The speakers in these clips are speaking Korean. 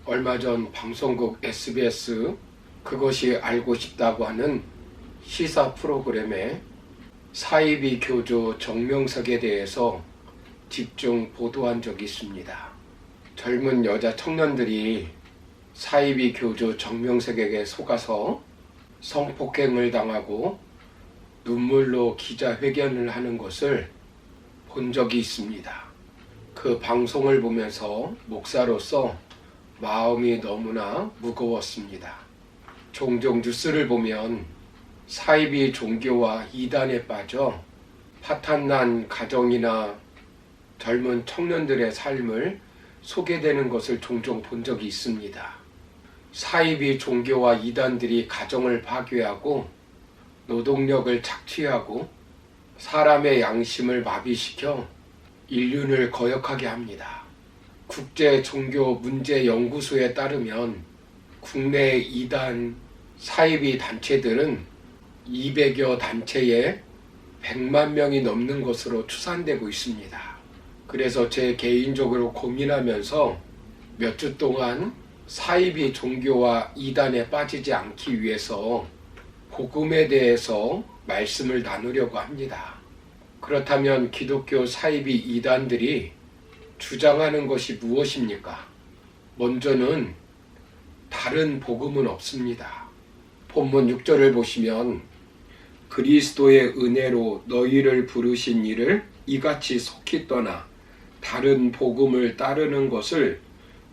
얼마 전 방송국 SBS 그것이 알고 싶다고 하는 시사 프로그램에 사이비 교주 정명석에 대해서 집중 보도한 적이 있습니다. 젊은 여자 청년들이 사이비 교주 정명석에게 속아서 성폭행을 당하고 눈물로 기자회견을 하는 것을 본 적이 있습니다. 그 방송을 보면서 목사로서 마음이 너무나 무거웠습니다. 종종 뉴스를 보면 사이비 종교와 이단에 빠져 파탄난 가정이나 젊은 청년들의 삶을 소개되는 것을 종종 본 적이 있습니다. 사이비 종교와 이단들이 가정을 파괴하고 노동력을 착취하고 사람의 양심을 마비시켜 인륜을 거역하게 합니다. 국제종교문제연구소에 따르면 국내 이단 사이비 단체들은 200여 단체에 100만 명이 넘는 것으로 추산되고 있습니다. 그래서 제 개인적으로 고민하면서 몇 주 동안 사이비 종교와 이단에 빠지지 않기 위해서 복음에 대해서 말씀을 나누려고 합니다. 그렇다면 기독교 사이비 이단들이 주장하는 것이 무엇입니까? 먼저는 다른 복음은 없습니다. 본문 6절을 보시면 그리스도의 은혜로 너희를 부르신 이를 이같이 속히 떠나 다른 복음을 따르는 것을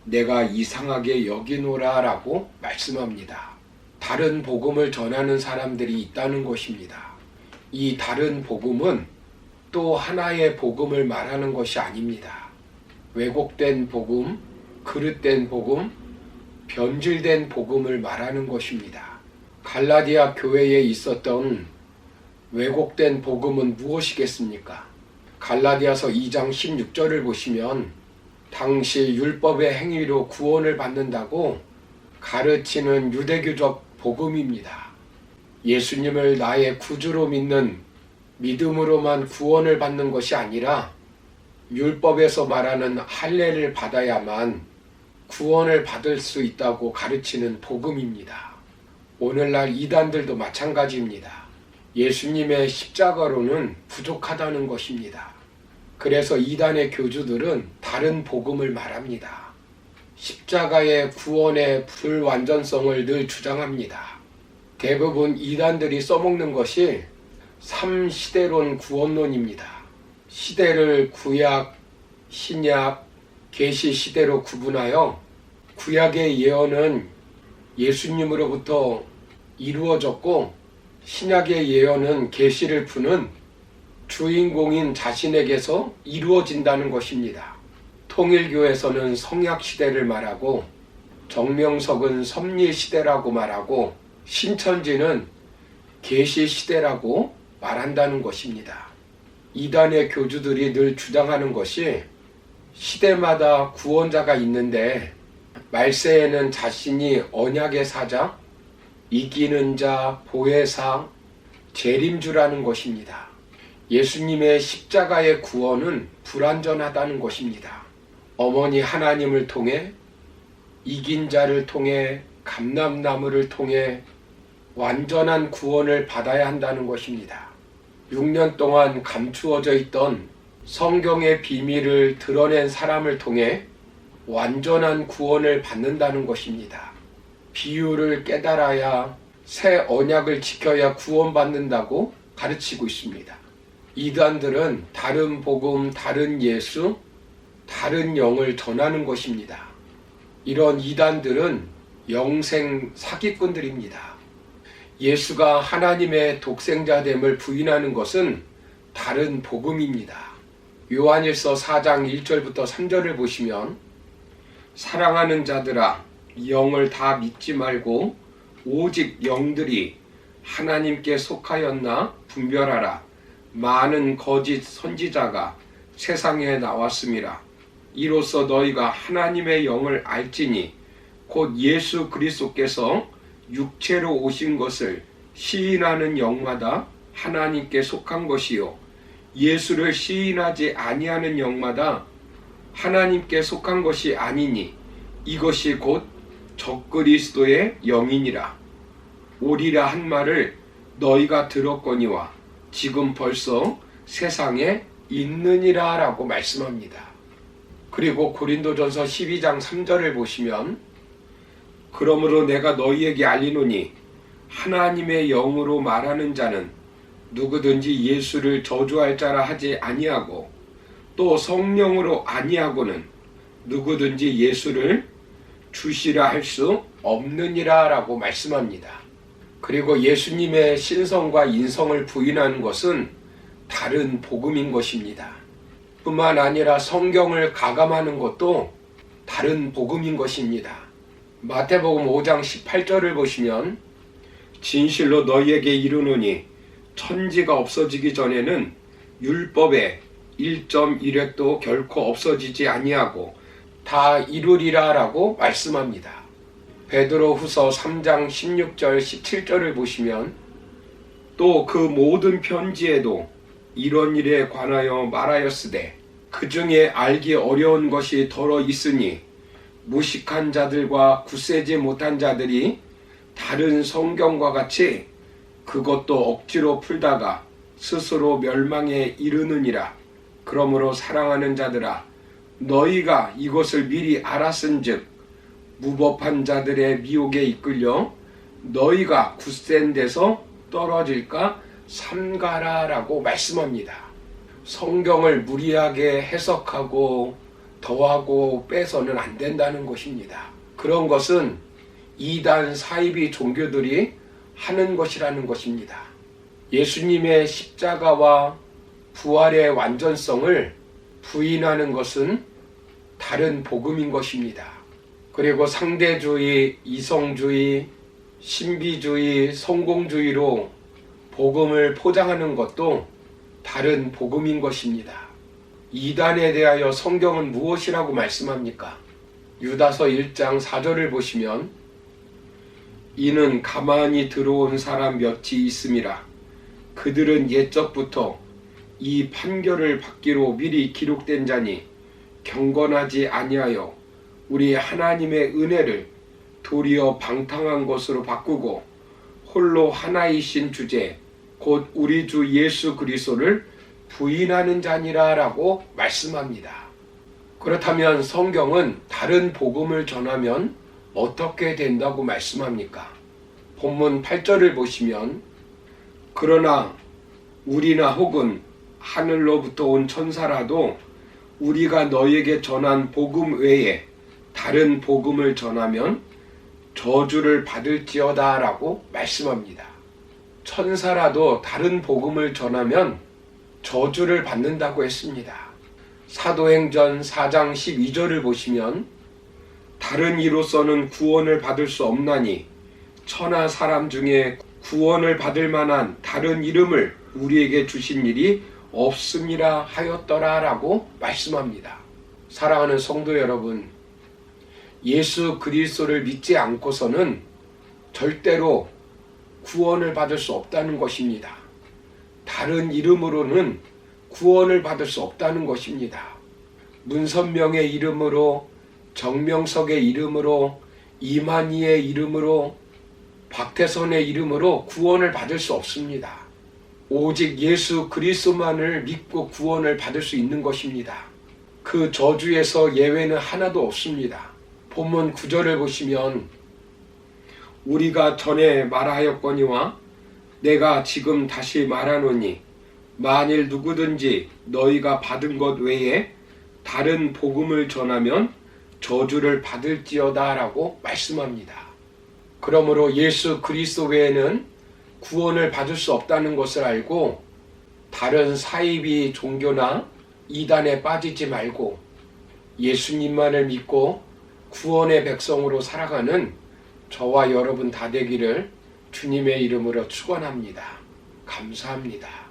내가 이상하게 여기노라 라고 말씀합니다. 다른 복음을 전하는 사람들이 있다는 것입니다. 이 다른 복음은 또 하나의 복음을 말하는 것이 아닙니다. 왜곡된 복음, 그릇된 복음, 변질된 복음을 말하는 것입니다. 갈라디아 교회에 있었던 왜곡된 복음은 무엇이겠습니까? 갈라디아서 2장 16절을 보시면 당시 율법의 행위로 구원을 받는다고 가르치는 유대교적 복음입니다. 예수님을 나의 구주로 믿는 믿음으로만 구원을 받는 것이 아니라 율법에서 말하는 할례를 받아야만 구원을 받을 수 있다고 가르치는 복음입니다. 오늘날 이단들도 마찬가지입니다. 예수님의 십자가로는 부족하다는 것입니다. 그래서 이단의 교주들은 다른 복음을 말합니다. 십자가의 구원의 불완전성을 늘 주장합니다. 대부분 이단들이 써먹는 것이 3시대론 구원론입니다. 시대를 구약, 신약, 계시 시대로 구분하여 구약의 예언은 예수님으로부터 이루어졌고 신약의 예언은 계시를 푸는 주인공인 자신에게서 이루어진다는 것입니다. 통일교에서는 성약시대를 말하고 정명석은 섭리시대라고 말하고 신천지는 계시시대라고 말한다는 것입니다. 이단의 교주들이 늘 주장하는 것이 시대마다 구원자가 있는데 말세에는 자신이 언약의 사자, 이기는 자, 보혜사, 재림주라는 것입니다. 예수님의 십자가의 구원은 불완전하다는 것입니다. 어머니 하나님을 통해 이긴 자를 통해 감람나무를 통해 완전한 구원을 받아야 한다는 것입니다. 6년 동안 감추어져 있던 성경의 비밀을 드러낸 사람을 통해 완전한 구원을 받는다는 것입니다. 비유를 깨달아야 새 언약을 지켜야 구원받는다고 가르치고 있습니다. 이단들은 다른 복음, 다른 예수, 다른 영을 전하는 것입니다. 이런 이단들은 영생 사기꾼들입니다. 예수가 하나님의 독생자됨을 부인하는 것은 다른 복음입니다. 요한일서 4장 1절부터 3절을 보시면 사랑하는 자들아 영을 다 믿지 말고 오직 영들이 하나님께 속하였나 분별하라. 많은 거짓 선지자가 세상에 나왔음이라. 이로써 너희가 하나님의 영을 알지니 곧 예수 그리스도께서 육체로 오신 것을 시인하는 영마다 하나님께 속한 것이요 예수를 시인하지 아니하는 영마다 하나님께 속한 것이 아니니 이것이 곧 적그리스도의 영이니라. 오리라 한 말을 너희가 들었거니와 지금 벌써 세상에 있느니라 라고 말씀합니다. 그리고 고린도전서 12장 3절을 보시면 그러므로 내가 너희에게 알리노니 하나님의 영으로 말하는 자는 누구든지 예수를 저주할 자라 하지 아니하고 또 성령으로 아니하고는 누구든지 예수를 주시라 할 수 없느니라 라고 말씀합니다. 그리고 예수님의 신성과 인성을 부인하는 것은 다른 복음인 것입니다. 뿐만 아니라 성경을 가감하는 것도 다른 복음인 것입니다. 마태복음 5장 18절을 보시면 진실로 너희에게 이르노니 천지가 없어지기 전에는 율법의 1.1획도 결코 없어지지 아니하고 다 이루리라 라고 말씀합니다. 베드로후서 3장 16절 17절을 보시면 또 그 모든 편지에도 이런 일에 관하여 말하였으되 그 중에 알기 어려운 것이 더러 있으니 무식한 자들과 굳세지 못한 자들이 다른 성경과 같이 그것도 억지로 풀다가 스스로 멸망에 이르느니라. 그러므로 사랑하는 자들아 너희가 이것을 미리 알았은즉 무법한 자들의 미혹에 이끌려 너희가 굳센 데서 떨어질까 삼가라 라고 말씀합니다. 성경을 무리하게 해석하고 더하고 빼서는 안 된다는 것입니다. 그런 것은 이단 사이비 종교들이 하는 것이라는 것입니다. 예수님의 십자가와 부활의 완전성을 부인하는 것은 다른 복음인 것입니다. 그리고 상대주의, 이성주의, 신비주의, 성공주의로 복음을 포장하는 것도 다른 복음인 것입니다. 이단에 대하여 성경은 무엇이라고 말씀합니까? 유다서 1장 4절을 보시면 이는 가만히 들어온 사람 몇이 있음이라. 그들은 옛적부터 이 판결을 받기로 미리 기록된 자니 경건하지 아니하여 우리 하나님의 은혜를 도리어 방탕한 것으로 바꾸고 홀로 하나이신 주제 곧 우리 주 예수 그리스도를 부인하는 자니라 라고 말씀합니다. 그렇다면 성경은 다른 복음을 전하면 어떻게 된다고 말씀합니까? 본문 8절을 보시면 그러나 우리나 혹은 하늘로부터 온 천사라도 우리가 너에게 전한 복음 외에 다른 복음을 전하면 저주를 받을지어다 라고 말씀합니다. 천사라도 다른 복음을 전하면 저주를 받는다고 했습니다. 사도행전 4장 12절을 보시면 다른 이로서는 구원을 받을 수 없나니 천하 사람 중에 구원을 받을 만한 다른 이름을 우리에게 주신 일이 없음이라 하였더라 라고 말씀합니다. 사랑하는 성도 여러분, 예수 그리스도를 믿지 않고서는 절대로 구원을 받을 수 없다는 것입니다. 다른 이름으로는 구원을 받을 수 없다는 것입니다. 문선명의 이름으로, 정명석의 이름으로, 이만희의 이름으로, 박태선의 이름으로 구원을 받을 수 없습니다. 오직 예수 그리스도만을 믿고 구원을 받을 수 있는 것입니다. 그 저주에서 예외는 하나도 없습니다. 본문 9절을 보시면 우리가 전에 말하였거니와 내가 지금 다시 말하노니 만일 누구든지 너희가 받은 것 외에 다른 복음을 전하면 저주를 받을지어다 라고 말씀합니다. 그러므로 예수 그리스도 외에는 구원을 받을 수 없다는 것을 알고 다른 사이비 종교나 이단에 빠지지 말고 예수님만을 믿고 구원의 백성으로 살아가는 저와 여러분 다 되기를 주님의 이름으로 축원합니다. 감사합니다.